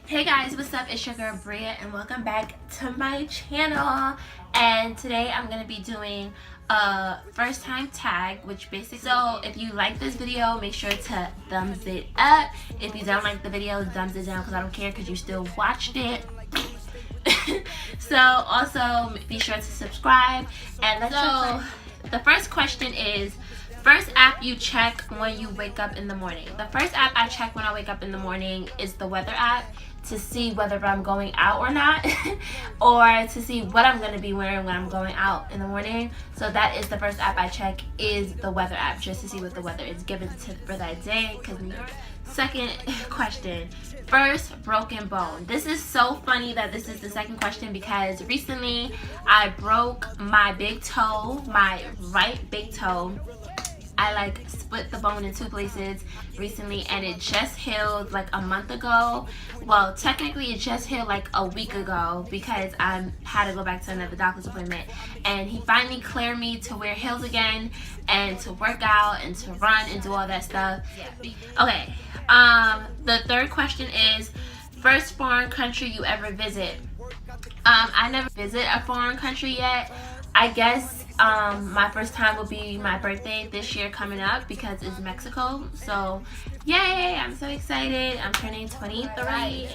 Hey guys, what's up? It's your girl Bria and welcome back to my channel. And today I'm going to be doing a first time tag, which basically, so if you like this video, make sure to thumbs it up. If you don't like the video, thumbs it down because I don't care because you still watched it. So also be sure to subscribe. And so the first question is, first app you check when you wake up in the morning. The first app I check when I wake up in the morning is the weather app, to see whether I'm going out or not or to see what I'm going to be wearing when I'm going out in the morning. So that is the first app I check, is the weather app, just to see what the weather is given for that day. Second question, first broken bone. This is so funny that this is the second question because recently I broke my big toe, my right big toe. I split the bone in 2 places recently and it just healed like a month ago. Well, technically it just healed like a week ago because I had to go back to another doctor's appointment, and he finally cleared me to wear heels again and to work out and to run and do all that stuff. Okay, the third question is, first foreign country you ever visit. I never visit a foreign country yet. I guess my first time will be my birthday this year coming up because it's Mexico. So yay, I'm so excited. I'm turning 23.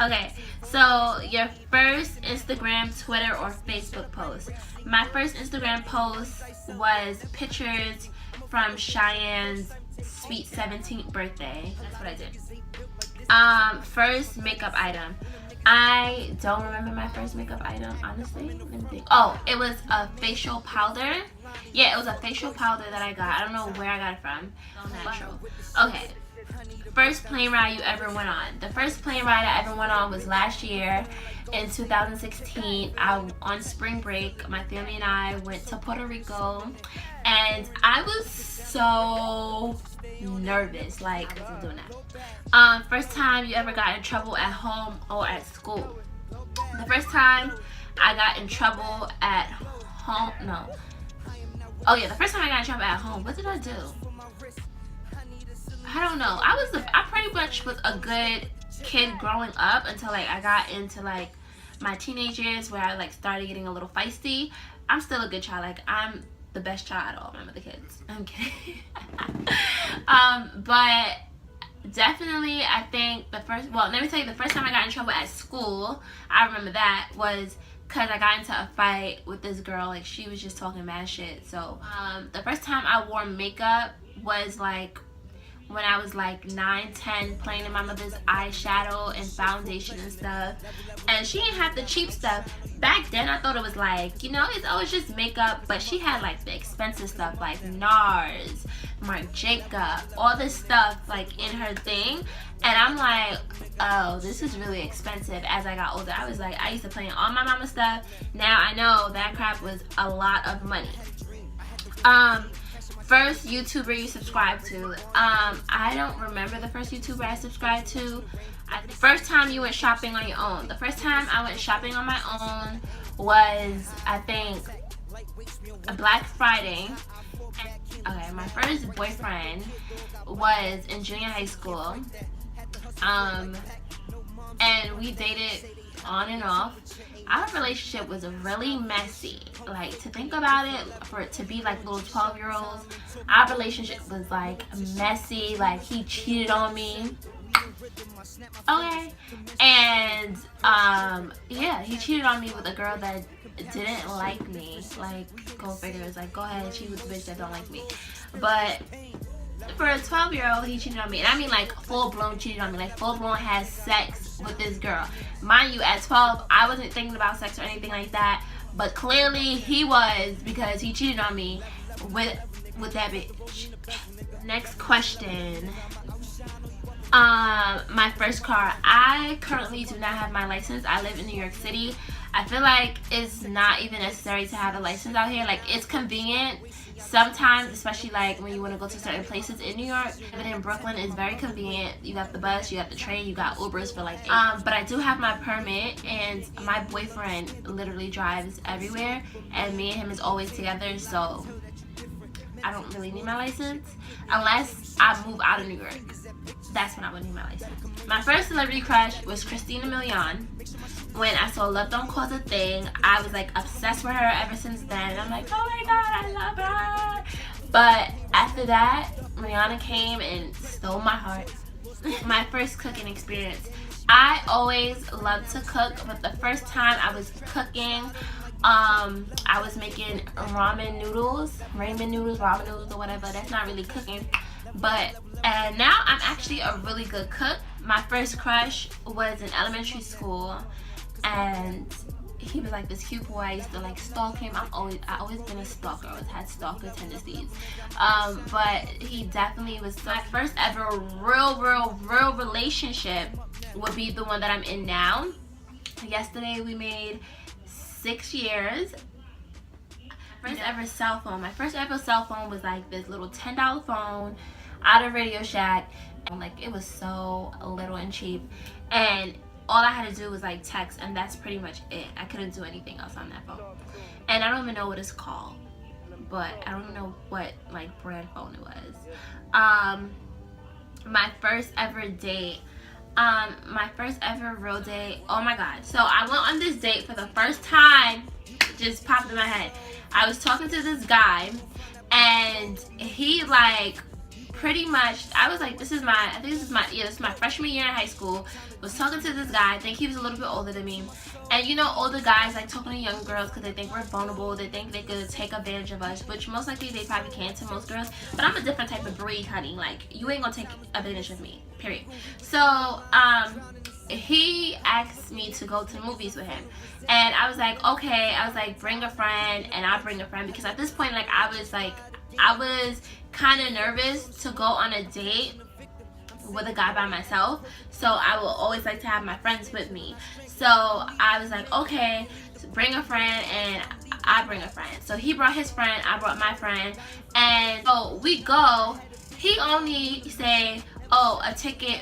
Okay, so your first Instagram, Twitter, or Facebook post. My first Instagram post was pictures from Cheyenne's sweet 17th birthday. That's what I did. First makeup item. I don't remember my first makeup item, honestly. Let me think. Oh, it was a facial powder. Yeah, it was a facial powder that I got. I don't know where I got it from. Natural. Okay. First plane ride you ever went on. The first plane ride I ever went on was last year in 2016. On spring break, my family and I went to Puerto Rico, and I was so nervous. I wasn't doing that. First time you ever got in trouble at home or at school. The first time I got in trouble at home, no. Oh yeah, the first time I got in trouble at home. What did I do? I don't know. I pretty much was a good kid growing up until I got into my teenage years where I started getting a little feisty. I'm still a good child. I'm the best child of all my other kids. I'm kidding. But definitely I think the first time I got in trouble at school, I remember that was because I got into a fight with this girl. She was just talking mad shit. So the first time I wore makeup was when I was 9, 10, playing in my mother's eyeshadow and foundation and stuff. And she didn't have the cheap stuff. Back then I thought it was it's always just makeup, but she had the expensive stuff like NARS, Marc Jacob, all this stuff in her thing. And I'm like, oh, this is really expensive. As I got older, I was I used to play in all my mama's stuff. Now I know that crap was a lot of money. First YouTuber you subscribed to. I don't remember the first YouTuber I subscribed to. First time you went shopping on your own. The first time I went shopping on my own was, I think, a Black Friday. Okay, my first boyfriend was in junior high school. And we dated on and off. Our relationship was really messy. To think about it, for it to be little 12-year-olds, our relationship was messy. He cheated on me. Okay. And yeah, he cheated on me with a girl that didn't like me. Go figure. It's go ahead, cheat with the bitch that don't like me. But for a 12-year-old, he cheated on me. And I mean full-blown cheated on me. Full-blown had sex with this girl. Mind you, at 12, I wasn't thinking about sex or anything like that. But clearly he was, because he cheated on me with that bitch. Next question. My first car. I currently do not have my license. I live in New York City. I feel it's not even necessary to have a license out here. It's convenient sometimes, especially when you want to go to certain places in New York. But in Brooklyn, it's very convenient. You got the bus, you got the train, you got Ubers for but I do have my permit, and my boyfriend literally drives everywhere, and me and him is always together. So I don't really need my license unless I move out of New York. That's when I would need my license. My first celebrity crush was Christina Milian. When I saw Love Don't Cause a Thing, I was like obsessed with her ever since then. I'm like, oh my god, I love her. But after that, Rihanna came and stole my heart. My first cooking experience. I always loved to cook, but the first time I was cooking, I was making ramen noodles, or whatever. That's not really cooking. But now I'm actually a really good cook. My first crush was in elementary school, and he was like this cute boy. I used to like stalk him. I always been a stalker. I always had stalker tendencies. But he definitely was my first ever real relationship. Would be the one that I'm in now. Yesterday we made 6 years. First ever cell phone. My first ever cell phone was like this little $10 phone out of Radio Shack. And like it was so little and cheap. And all I had to do was like text, and that's pretty much it. I couldn't do anything else on that phone. And I don't even know what it's called. But I don't know what like brand phone it was. My first ever date. My first ever real date. Oh my god. So I went on this date for the first time. Just popped in my head. I was talking to this guy, and he like pretty much, I was like, this is my freshman year in high school. Was talking to this guy. I think he was a little bit older than me. And you know, older guys like talking to young girls because they think we're vulnerable. They think they could take advantage of us, which most likely they probably can to most girls. But I'm a different type of breed, honey. Like, you ain't gonna take advantage of me, period. So, he asked me to go to the movies with him. And I was like, okay. I was like, bring a friend, and I'll bring a friend. Because at this point, like, I was kind of nervous to go on a date with a guy by myself, so I will always like to have my friends with me. So I was like, okay, so bring a friend, and I bring a friend. So he brought his friend, I brought my friend, and so we go. He only say, oh,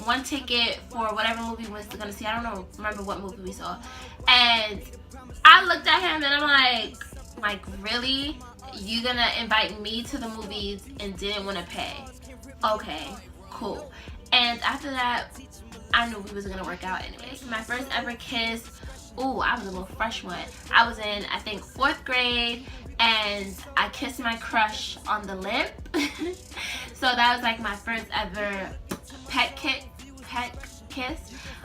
one ticket for whatever movie we was gonna see. I don't remember what movie we saw. And I looked at him and I'm like really? You gonna invite me to the movies and didn't want to pay? Okay, cool. And after that, I knew we was gonna work out anyways. My first ever kiss, ooh, I was a little fresh one. I was in, I think, 4th grade, and I kissed my crush on the lip. So that was like my first ever pet kiss.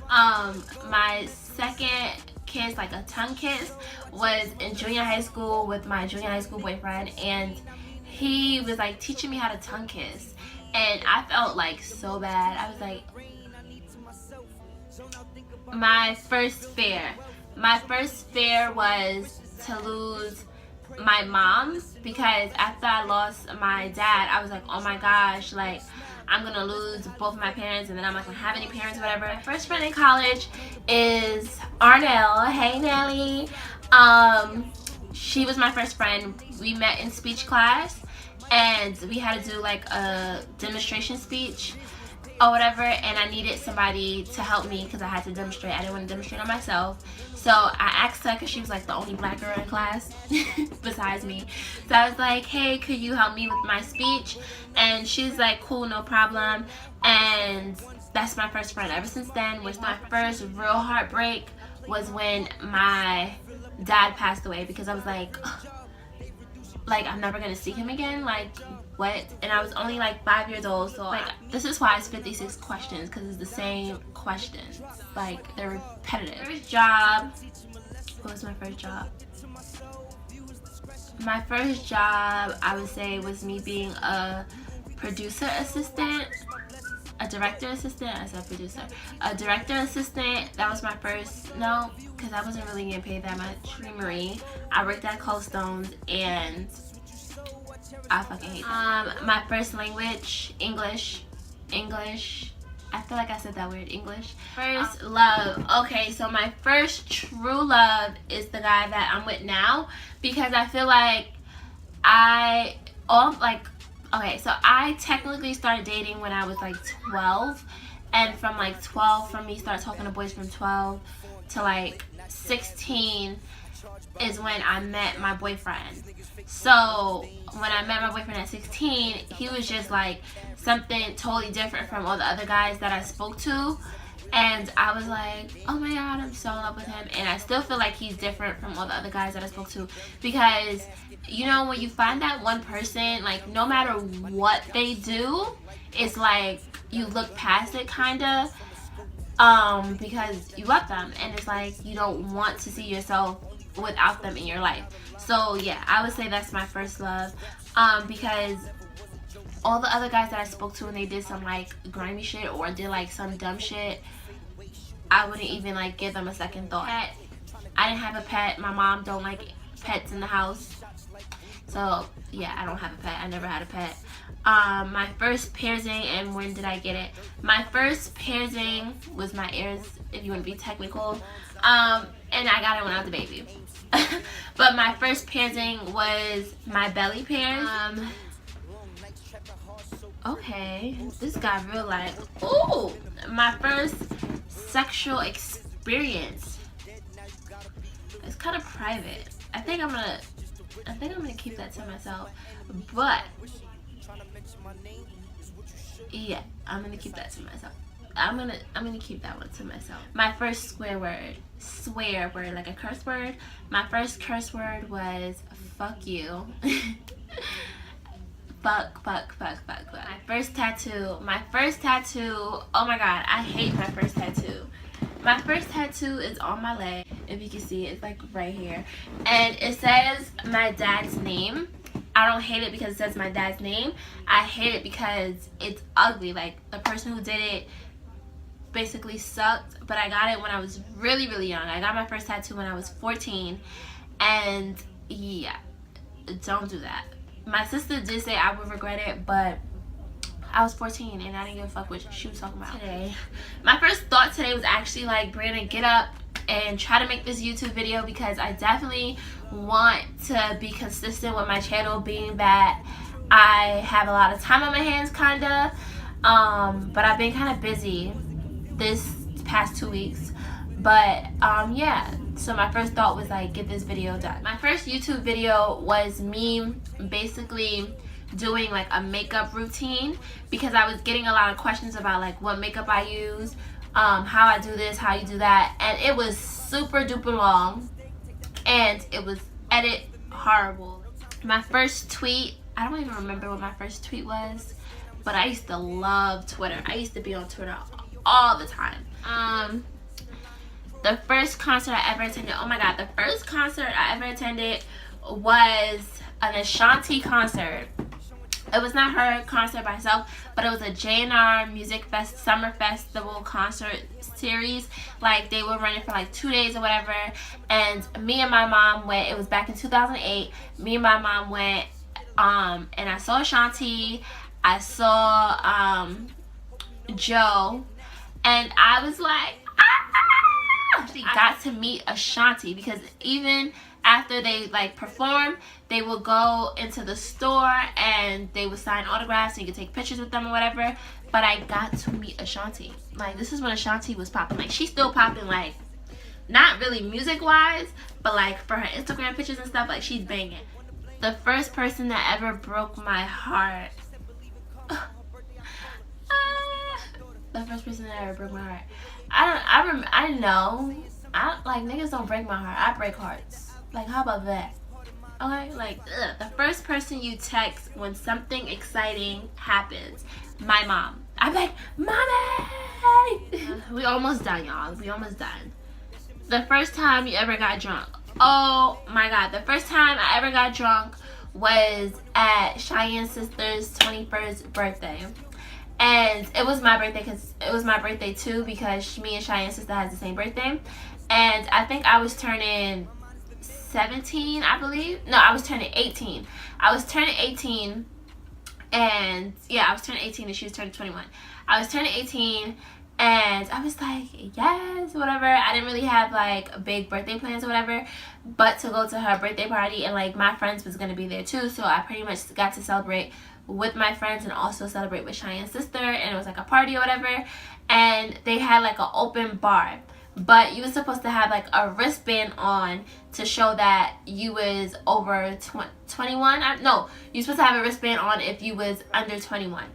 My second kiss, like a tongue kiss, was in junior high school with my junior high school boyfriend, and he was like teaching me how to tongue kiss, and I felt like so bad. I was like, my first fear was to lose my mom, because after I lost my dad, I was like, oh my gosh, like I'm gonna lose both my parents, and then I'm not gonna have any parents or whatever. My first friend in college is Arnell. Hey Nelly. She was my first friend. We met in speech class, and we had to do like a demonstration speech or whatever, and I needed somebody to help me because I had to demonstrate. I didn't want to demonstrate on myself. So I asked her, because she was like the only black girl in class besides me. So I was like, hey, could you help me with my speech? And she's like, cool, no problem. And that's my first friend. Ever since then, was my first real heartbreak was when my dad passed away, because I was like I'm never gonna see him again, like what? And I was only like 5 years old, so like this is why it's 56 questions, because it's the same questions, like they're repetitive. First job. What was my first job? My first job, I would say, was me being a producer assistant, a director assistant. I said producer. A director assistant. That was my first. No, because I wasn't really getting paid that much. Creamery. I worked at Cold Stones, and I fucking hate that. My first language, English. I feel like I said that weird. English. First love. Okay, so my first true love is the guy that I'm with now, because I feel like okay, so I technically started dating when I was like 12, and from like 12, from me start talking to boys from 12 to like 16, is when I met my boyfriend. So when I met my boyfriend at 16, he was just like something totally different from all the other guys that I spoke to. And I was like, oh my god, I'm so in love with him. And I still feel like he's different from all the other guys that I spoke to. Because, you know, when you find that one person, like, no matter what they do, it's like you look past it, kind of. Because you love them. And it's like you don't want to see yourself without them in your life. So, yeah, I would say that's my first love. Because all the other guys that I spoke to, when they did some, like, grimy shit or did, like, some dumb shit, I wouldn't even, like, give them a second thought. I didn't have a pet. My mom don't like pets in the house. So, yeah, I don't have a pet. I never had a pet. My first piercing, and when did I get it? My first piercing was my ears, if you want to be technical. And I got it when I was a baby. But my first piercing was my belly pierce. Okay, this got real like, ooh, my first sexual experience. It's kind of private. I think I'm gonna keep that to myself. But yeah, I'm gonna keep that to myself. I'm gonna keep that one to myself. My first swear word, like a curse word. My first curse word was fuck you. Fuck. My first tattoo, oh my god, I hate my first tattoo. My first tattoo is on my leg. If you can see it, it's like right here. And it says my dad's name. I don't hate it because it says my dad's name. I hate it because it's ugly. Like, the person who did it basically sucked. But I got it when I was really, really young. I got my first tattoo when I was 14. And yeah, don't do that. My sister did say I would regret it, but I was 14 and I didn't give a fuck what she was talking about. Today, my first thought today was actually like, Brandon, get up and try to make this YouTube video, because I definitely want to be consistent with my channel, being that I have a lot of time on my hands, kinda. But I've been kind of busy this past 2 weeks. But yeah, so my first thought was like, get this video done. My first YouTube video was me basically doing like a makeup routine, because I was getting a lot of questions about like what makeup I use, how I do this, how you do that, and it was super duper long and it was edit horrible. My first tweet, I don't even remember what my first tweet was, but I used to love Twitter. I used to be on Twitter all the time. The first concert I ever attended, oh my god, the first concert I ever attended was an Ashanti concert. It was not her concert by herself, but it was a JNR Music Fest Summer Festival concert series. Like, they were running for like 2 days or whatever, and me and my mom went. It was back in 2008. Me and my mom went, and I saw Ashanti, I saw Joe, and I was like, I got to meet Ashanti, because even after they like perform, they will go into the store and they would sign autographs and you could take pictures with them or whatever. But I got to meet Ashanti. Like, this is when Ashanti was popping. Like, she's still popping, like, not really music wise, but like for her Instagram pictures and stuff, like, she's banging. The first person that ever broke my heart. The first person that ever broke my heart. I know. Like, niggas don't break my heart. I break hearts. Like, how about that? Okay, like, ugh. The first person you text when something exciting happens, my mom. I'm like, Mommy! We almost done, y'all. We almost done. The first time you ever got drunk. Oh my god, the first time I ever got drunk was at Cheyenne's sister's 21st birthday. And it was my birthday, because it was my birthday too, because me and Cheyenne's sister has the same birthday. And I think I was turning 17, I believe. No, I was turning 18. I was turning 18, and yeah, I was turning 18 and she was turning 21. I was turning 18 and I was like, yes, whatever. I didn't really have like big birthday plans or whatever, but to go to her birthday party, and like my friends was gonna be there too, so I pretty much got to celebrate with my friends and also celebrate with Cheyenne's sister, and it was like a party or whatever. And they had like an open bar, but you were supposed to have like a wristband on to show that you was over 21. No, you're supposed to have a wristband on if you was under 21.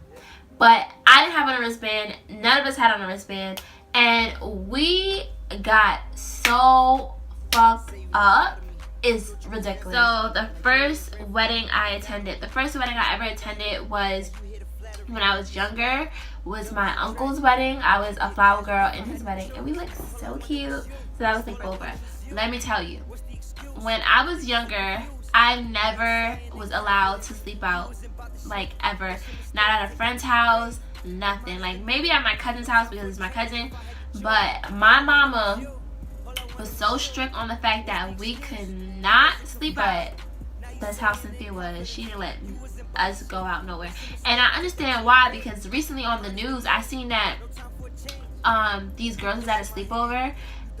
But I didn't have on a wristband. None of us had on a wristband. And we got so fucked up. It's ridiculous. So the first wedding I ever attended was when I was younger. Was my uncle's wedding. I was a flower girl in his wedding. And we looked so cute. So that was sleepover. Let me tell you. When I was younger, I never was allowed to sleep out. Like, ever. Not at a friend's house. Nothing. Like, maybe at my cousin's house because it's my cousin. But my mama was so strict on the fact that we could not sleep out. That's how Cynthia was. She didn't let us go out nowhere. And I understand why, because recently on the news I seen that these girls was at a sleepover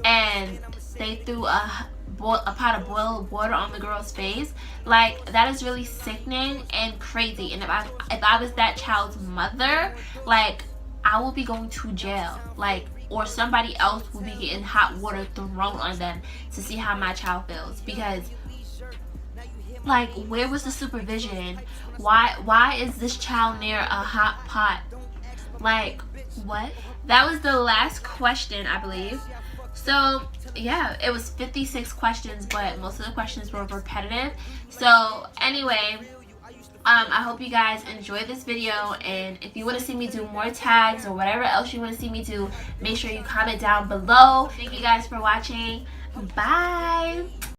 and they threw a pot of boiled water on the girl's face. Like, that is really sickening and crazy. And if I was that child's mother, like, I will be going to jail. Like, or somebody else will be getting hot water thrown on them to see how my child feels. Because, like, where was the supervision? Why is this child near a hot pot? Like, what? That was the last question, I believe. So, yeah, it was 56 questions, but most of the questions were repetitive. So, anyway, I hope you guys enjoyed this video, and if you want to see me do more tags or whatever else you want to see me do, make sure you comment down below. Thank you guys for watching. Bye!